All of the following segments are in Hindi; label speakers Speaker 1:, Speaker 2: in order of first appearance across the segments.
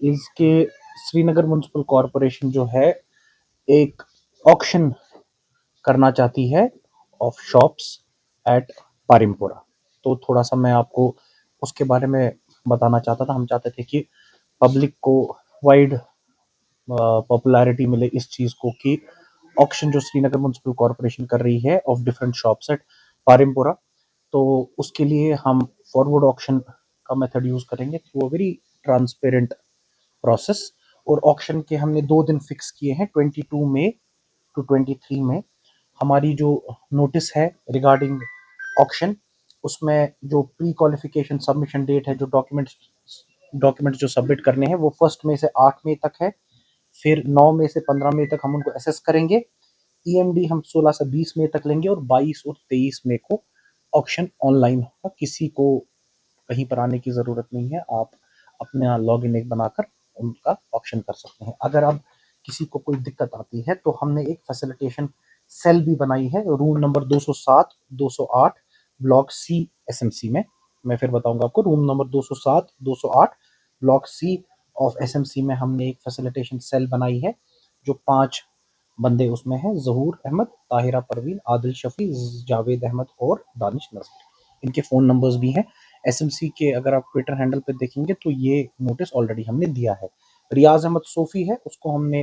Speaker 1: इसके श्रीनगर म्युनिसिपल कॉरपोरेशन जो है एक ऑक्शन करना चाहती है ऑफ शॉप्स एट पारिमपुरा। तो थोड़ा सा मैं आपको उसके बारे में बताना चाहता था। हम चाहते थे कि पब्लिक को वाइड पॉपुलैरिटी मिले इस चीज को कि ऑक्शन जो श्रीनगर म्युनिसिपल कॉरपोरेशन कर रही है ऑफ डिफरेंट शॉप्स एट पारिमपुरा, तो उसके लिए हम फॉरवर्ड ऑक्शन का मेथड यूज करेंगे through a very transparent process. और ऑक्शन के हमने 2 दिन फिक्स किए हैं, 22 मई टू 23 मई। हमारी जो नोटिस है रिगार्डिंग ऑक्शन, उसमें जो प्री क्वालिफिकेशन सबमिशन डेट है, जो डॉक्यूमेंट्स जो सबमिट करने हैं वो 1 मई से 8 मई तक है। फिर 9 मई से 15 मई तक हम उनको असेस करेंगे। ईएमडी हम 16 से 20 मई तक लेंगे और 22 और 23 मई को ऑक्शन ऑनलाइन होगा। किसी को कहीं पर आने की ज़रूरत नहीं है, आप अपना लॉग इन एक बनाकर उनका ऑक्शन कर सकते हैं। अगर अब किसी को कोई दिक्कत आती है तो हमने एक फैसिलिटेशन सेल भी बनाई है room number 207 208 block C SMC में। मैं फिर बताऊंगा आपको। Room number 207 208 block C of SMC में हमने एक फैसिलिटेशन सेल बनाई है, जो 5 बंदे उसमें हैं: जहूर अहमद, ताहिरा परवीन, आदिल शफी, जावेद अहमद और दानिश नजर। इनके फ़ोन नंबर्स भी हैं। एसएमसी के अगर आप ट्विटर हैंडल पे देखेंगे तो ये नोटिस ऑलरेडी हमने दिया है। रियाज अहमद सोफी है, उसको हमने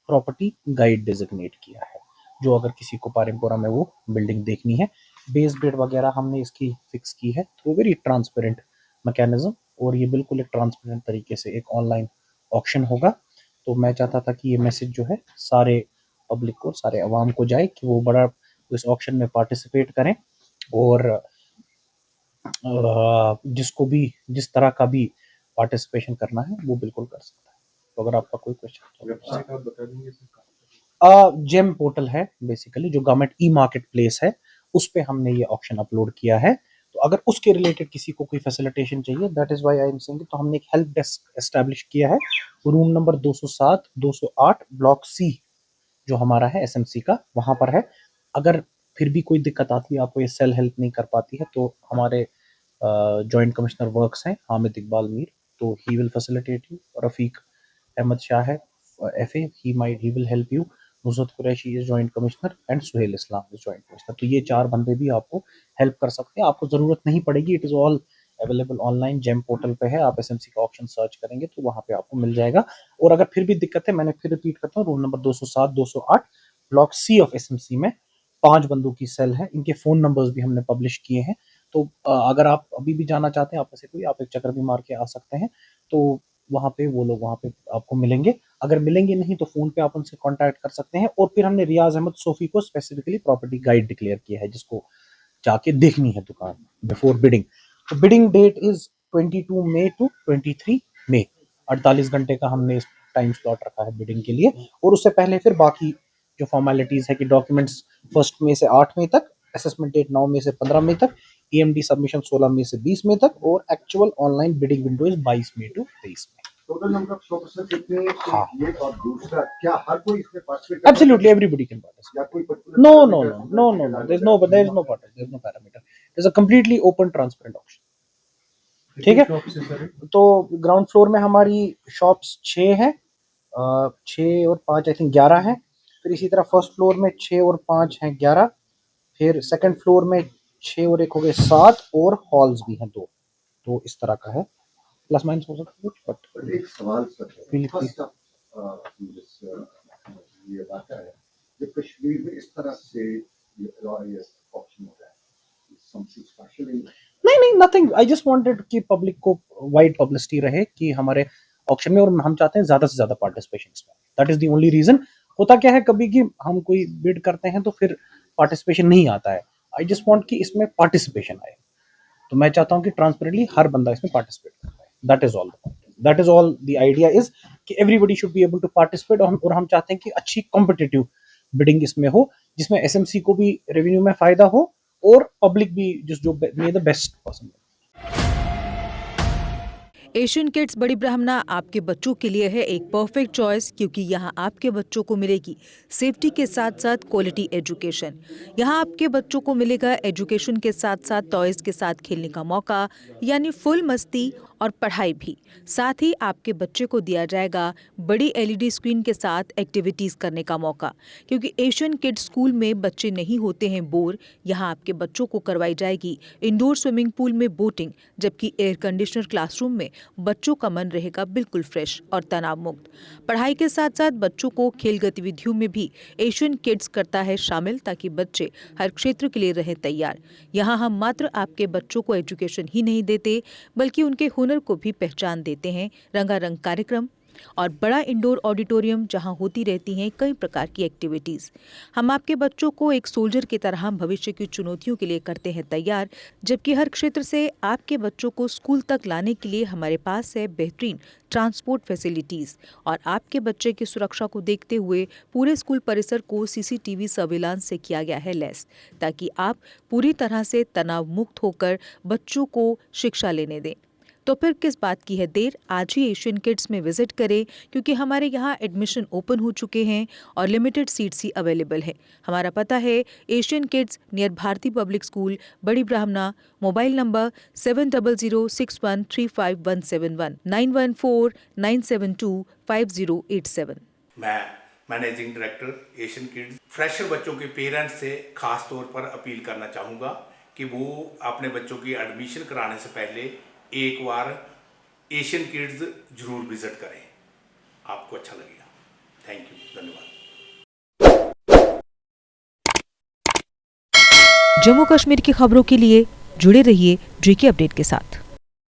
Speaker 1: प्रॉपर्टी गाइड डेजिग्नेट किया है, जो अगर किसी को पारिमपुरा में वो बिल्डिंग देखनी है। बेस बिड वगैरह हमने इसकी फिक्स की है थ्रू वेरी ट्रांसपेरेंट मैकेनिज्म, और ये बिल्कुल एक ट्रांसपेरेंट तरीके से एक ऑनलाइन ऑक्शन होगा। तो मैं चाहता था कि ये मैसेज जो है सारे पब्लिक को, सारे अवाम को जाए कि वो बड़ा इस ऑक्शन में पार्टिसिपेट करें, और जिसको भी जिस तरह का भी पार्टिसिपेशन करना है वो बिल्कुल कर सकता है। तो अगर आपका कोई क्वेश्चन
Speaker 2: वेबसाइट आप बता देंगे सर?
Speaker 1: जेम पोर्टल है बेसिकली, जो गवर्नमेंट ई मार्केट प्लेस है, उस पे हमने ये ऑप्शन अपलोड किया है। तो अगर उसके रिलेटेड किसी को कोई फैसिलिटेशन चाहिए, that is why I am saying, तो हमने एक हेल्प डेस्क एस्टैब्लिश किया है रूम नंबर 207 208 ब्लॉक सी, जो हमारा है एसएमसी का, वहां पर है। अगर फिर भी कोई दिक्कत आती है, आपको ये सेल हेल्प नहीं कर पाती है, तो हमारे जॉइंट कमिश्नर वर्क्स हैं हामिद इकबाल मीर, तो he will facilitate you. Rafiq Ahmad Shah है FA, he will help you. Nusrat Qureshi is joint commissioner and Suhail Islam is joint commissioner. तो ये 4 बंदे भी आपको हेल्प कर सकते हैं, आपको जरूरत नहीं पड़ेगी। It is all available online, GeM portal पे है। आप एसएमसी का ऑप्शन सर्च करेंगे तो वहां पे आपको मिल जाएगा। और अगर फिर भी दिक्कत है, मैंने फिर रिपीट करता हूँ, room number 207 208 block C of SMC में 5 बंदों की सेल है। इनके फोन नंबर्स भी हमने पब्लिश किए हैं। तो अगर आप अभी भी जाना चाहते हैं, आप में से कोई, आप एक चक्कर भी मार के आ सकते हैं। तो वहाँ पे वो लोग वहाँ पे आपको मिलेंगे। अगर मिलेंगे नहीं तो फ़ोन पे आप उनसे कॉन्टैक्ट कर सकते हैं। और फिर हमने रियाज़ अहमद सोफ़ी को स्पेसिफिकली प्रॉपर्टी गाइड डिक्लेयर किया है, जिसको जाके देखनी है दुकान बिफोर बिडिंग। तो bidding date is 22 May to 23 May. 48 घंटे का हमने इस टाइम स्लॉट रखा है बिडिंग के लिए। और उससे पहले फिर बाकी जो फॉर्मेलिटीज़ है कि डॉक्यूमेंट्स 1 मई से 8 मई तक, असेसमेंट डेट 9 मई से 15 मई तक, ईएमडी सबमिशन 16 मई से 20 मई तक, और actual online bidding window is 22 May to 23 May.
Speaker 2: Total number of shops कितने?
Speaker 1: हाँ,
Speaker 2: ये और दूसरा, क्या हर कोई इसमें पार्टिसिपेट कर सकता
Speaker 1: absolutely
Speaker 2: है
Speaker 1: everybody can participate.
Speaker 2: या कोई particular
Speaker 1: No, no,
Speaker 2: parameter
Speaker 1: no, no, no, no. There's no parameter. There's a completely open, transparent auction. ठीक है।
Speaker 2: शॉप से सर?
Speaker 1: तो ग्राउंड फ्लोर में हमारी शॉप्स 6 हैं, 6 और 5 आई थिंक 11 है। फिर इसी तरह फर्स्ट फ्लोर में 6 और 5 हैं 11। फिर सेकंड फ्लोर में 6 और 1 हो गए 7, और हॉल्स भी हैं 2। तो इस तरह का है, प्लस माइनस हो सकता है कुछ,
Speaker 2: बट
Speaker 1: बट
Speaker 2: एक सवाल सर है,
Speaker 1: प्लीज प्लीज।
Speaker 2: फर्स्ट ये बात है जब कश्मीर में इस तरह से ये ऑप्शन हो रहा है, समथिंग स्पेशल इन?
Speaker 1: नहीं नहीं, नथिंग। आई जस्ट वांटेड कि पब्लिक को वाइड पब्लिसिटी रहे कि हमारे ऑक्शन में, और हम चाहते हैं ज्यादा से ज्यादा पार्टिसिपेशन इसमें। That is the only reason. होता क्या है कभी कि हम कोई बिड करते हैं तो फिर पार्टिसिपेशन नहीं आता है। आई जस्ट वांट कि इसमें पार्टिसिपेशन आए। तो मैं चाहता हूं कि ट्रांसपेरेंटली हर बंदा इसमें पार्टिसिपेट कर पाए। That is all, that is all the idea is कि everybody should be able to participate. और हम चाहते हैं कि अच्छी कॉम्पिटिटिव बिडिंग इसमें हो, जिसमें एसएमसी को भी रेवेन्यू में फायदा हो, और पब्लिक भी जो the best person.
Speaker 3: Asian kids बड़ी ब्राह्मणा आपके बच्चों के लिए है एक परफेक्ट चॉइस, क्योंकि यहाँ आपके बच्चों को मिलेगी सेफ्टी के साथ साथ क्वालिटी एजुकेशन। यहाँ आपके बच्चों को मिलेगा एजुकेशन के साथ साथ टॉयज के साथ खेलने का मौका, यानी फुल मस्ती और पढ़ाई भी। साथ ही आपके बच्चे को दिया जाएगा बड़ी एलईडी स्क्रीन के साथ एक्टिविटीज़ करने का मौका, क्योंकि एशियन किड्स स्कूल में बच्चे नहीं होते हैं बोर। यहाँ आपके बच्चों को करवाई जाएगी इंडोर स्विमिंग पूल में बोटिंग, जबकि एयर कंडीशनर क्लासरूम में बच्चों का मन रहेगा बिल्कुल फ्रेश और तनाव मुक्त। पढ़ाई के साथ साथ बच्चों को खेल गतिविधियों में भी एशियन किड्स करता है शामिल, ताकि बच्चे हर क्षेत्र के लिए रहें तैयार। यहाँ हम मात्र आपके बच्चों को एजुकेशन ही नहीं देते, बल्कि उनके हुनर को भी पहचान देते हैं। रंगारंग कार्यक्रम और बड़ा इंडोर ऑडिटोरियम जहां होती रहती हैं कई प्रकार की एक्टिविटीज़। हम आपके बच्चों को एक सोल्जर की तरह भविष्य की चुनौतियों के लिए करते हैं तैयार, जबकि हर क्षेत्र से आपके बच्चों को स्कूल तक लाने के लिए हमारे पास है बेहतरीन ट्रांसपोर्ट फैसिलिटीज़। और आपके बच्चे की सुरक्षा को देखते हुए पूरे स्कूल परिसर को सीसीटीवी सर्विलांस से किया गया है लैस, ताकि आप पूरी तरह से तनाव मुक्त होकर बच्चों को शिक्षा लेने दें। तो फिर किस बात की है देर, आज ही एशियन किड्स में विजिट करें, क्योंकि हमारे यहाँ एडमिशन ओपन हो चुके हैं और लिमिटेड सीट्स ही अवेलेबल है। हमारा पता है Asian kids near Bharti public school, Bari Brahmana. Mobile number 7006135171 9149725087।
Speaker 4: मैं managing director Asian kids fresher बच्चों के पेरेंट्स से खास तौर पर अपील करना चाहूँगा कि वो अपने बच्चों की एडमिशन कराने से पहले एक बार एशियन किड्स जरूर विजिट करें, आपको अच्छा लगेगा। थैंक यू, धन्यवाद।
Speaker 3: जम्मू कश्मीर की खबरों के लिए जुड़े रहिए जीके अपडेट के साथ।